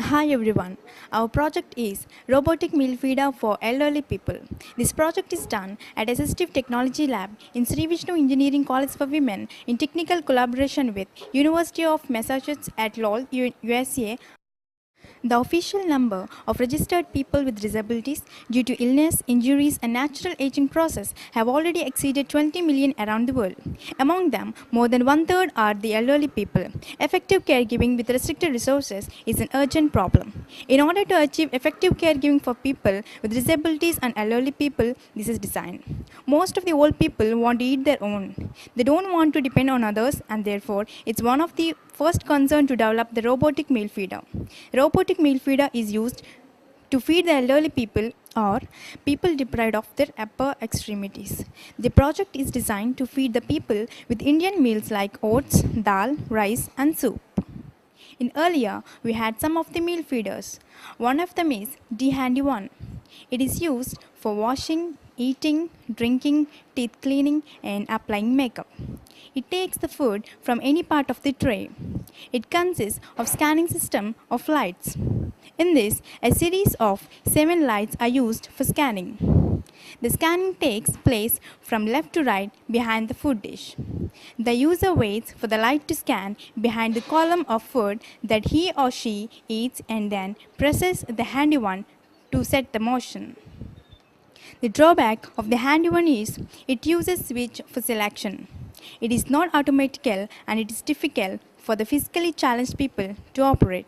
Hi everyone. Our project is Robotic Meal Feeder for Elderly People. This project is done at Assistive Technology Lab in Sri Vishnu Engineering College for Women in technical collaboration with University of Massachusetts at Lowell, USA. The official number of registered people with disabilities due to illness, injuries, and natural aging process have already exceeded 20 million around the world. Among them, more than one third are the elderly people. Effective caregiving with restricted resources is an urgent problem. In order to achieve effective caregiving for people with disabilities and elderly people, this is designed. Most of the old people want to eat their own. They don't want to depend on others, and therefore, it's one of the first concern to develop the robotic meal feeder. Robotic meal feeder is used to feed the elderly people or people deprived of their upper extremities. The project is designed to feed the people with Indian meals like oats, dal, rice, and soup. In earlier, we had some of the meal feeders. One of them is the handy one. It is used for washing, eating, drinking, teeth cleaning, and applying makeup. It takes the food from any part of the tray. It consists of scanning system of lights. In this, a series of 7 lights are used for scanning. The scanning takes place from left to right behind the food dish. The user waits for the light to scan behind the column of food that he or she eats and then presses the handy one to set the motion. The drawback of the handy one is it uses switch for selection. It is not automatical and it is difficult for the physically challenged people to operate.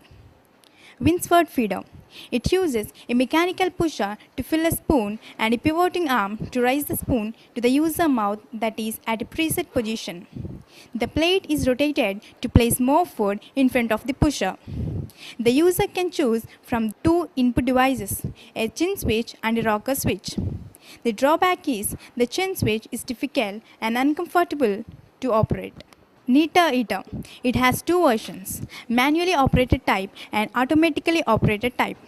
Winsford feeder. It uses a mechanical pusher to fill a spoon and a pivoting arm to raise the spoon to the user mouth that is at a preset position. The plate is rotated to place more food in front of the pusher. The user can choose from two input devices, a chin switch and a rocker switch. The drawback is the chin switch is difficult and uncomfortable to operate. Nita Eater. It has two versions, manually operated type and automatically operated type.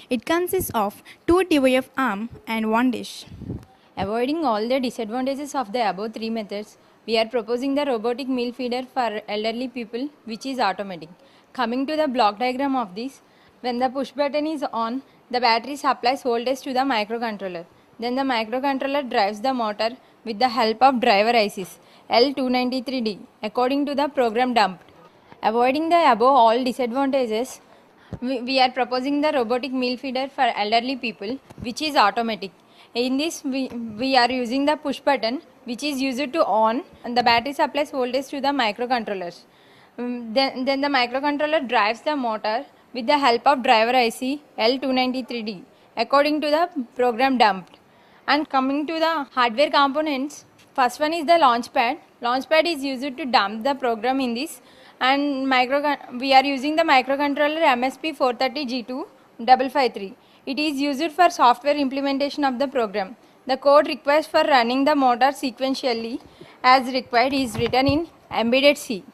It consists of two DYF arm and one dish. Avoiding all the disadvantages of the above three methods, we are proposing the robotic meal feeder for elderly people, which is automatic. Coming to the block diagram of this, when the push button is on, the battery supplies voltage to the microcontroller. Then the microcontroller drives the motor with the help of driver ICs L293D according to the program dumped. Avoiding the above all disadvantages, we are proposing the robotic meal feeder for elderly people, which is automatic. In this, we are using the push button, which is used to on, and the battery supplies voltage to the microcontrollers. Then the microcontroller drives the motor with the help of driver IC L293D according to the program dumped. And coming to the hardware components, first one is the launchpad. Launchpad is used to dump the program in this, and we are using the microcontroller MSP430G2 553. It is used for software implementation of the program. The code request for running the motor sequentially as required is written in embedded C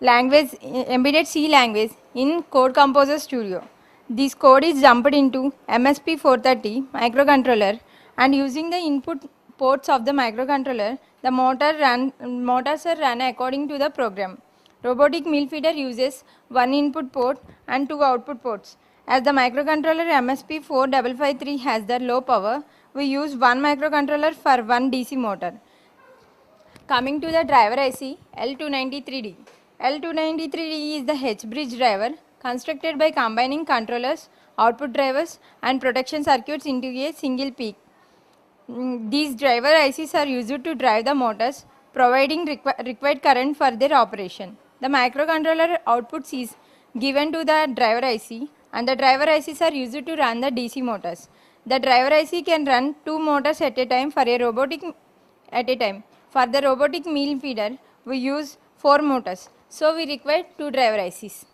embedded C language in Code Composer Studio. This code is dumped into MSP430 microcontroller, and using the input ports of the microcontroller, the motors are run according to the program. Robotic meal feeder uses one input port and two output ports. As the microcontroller MSP4553 has the low power, we use one microcontroller for one DC motor. Coming to the driver IC L293D. L293D is the H-bridge driver constructed by combining controllers, output drivers and protection circuits into a single peak. These driver ICs are used to drive the motors, providing required current for their operation. The microcontroller outputs is given to the driver IC, and the driver ICs are used to run the DC motors. The driver IC can run two motors at a time for a robotic at a time. For the robotic meal feeder, we use 4 motors, so we require 2 driver ICs.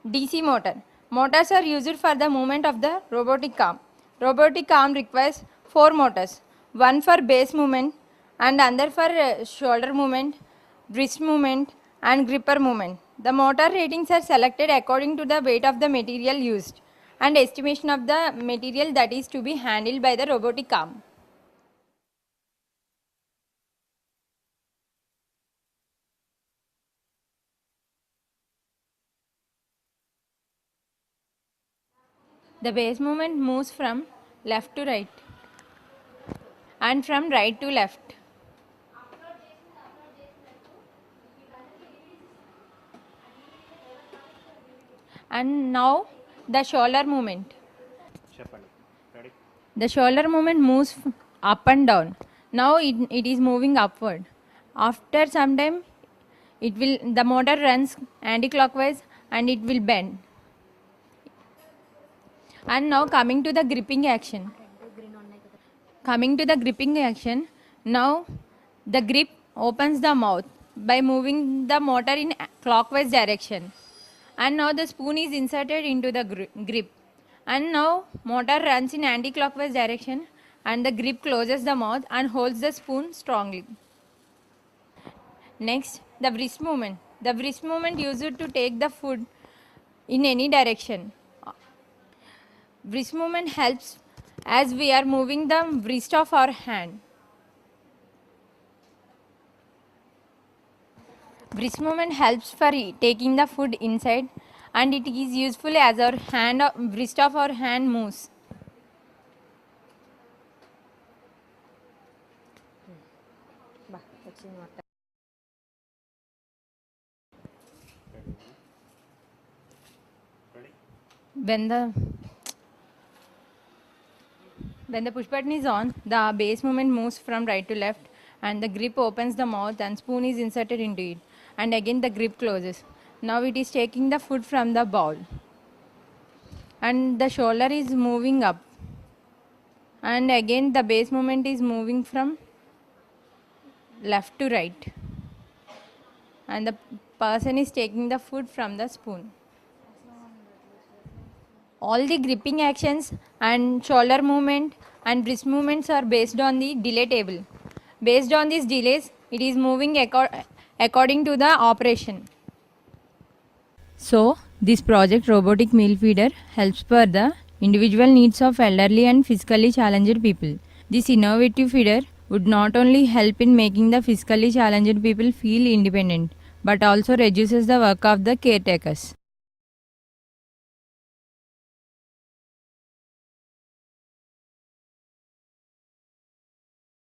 DC motor. Motors are used for the movement of the robotic arm. Robotic arm requires 4 motors, one for base movement and another for shoulder movement, wrist movement and gripper movement. The motor ratings are selected according to the weight of the material used and estimation of the material that is to be handled by the robotic arm. The base movement moves from left to right and from right to left. And now the shoulder movement. చెప్పండి. Ready? The shoulder movement moves up and down. Now it is moving upward. After some time, the motor runs anti-clockwise and it will bend. And now coming to the gripping action. Coming to the gripping action, now the grip opens the mouth by moving the motor in clockwise direction. And now the spoon is inserted into the grip. And now motor runs in anti-clockwise direction and the grip closes the mouth and holds the spoon strongly. Next, the wrist movement. The wrist movement used to take the food in any direction. Wrist movement helps as we are moving the wrist of our hand. Wrist movement helps for taking the food inside and it is useful as our wrist of our hand moves. Ready? When the push button is on, the base movement moves from right to left and the grip opens the mouth and spoon is inserted into it and again the grip closes. Now it is taking the food from the bowl and the shoulder is moving up and again the base movement is moving from left to right and the person is taking the food from the spoon. All the gripping actions and shoulder movement and wrist movements are based on the delay table. Based on these delays, it is moving according to the operation. So, this project Robotic Meal Feeder helps for the individual needs of elderly and physically challenged people. This innovative feeder would not only help in making the physically challenged people feel independent, but also reduces the work of the caretakers.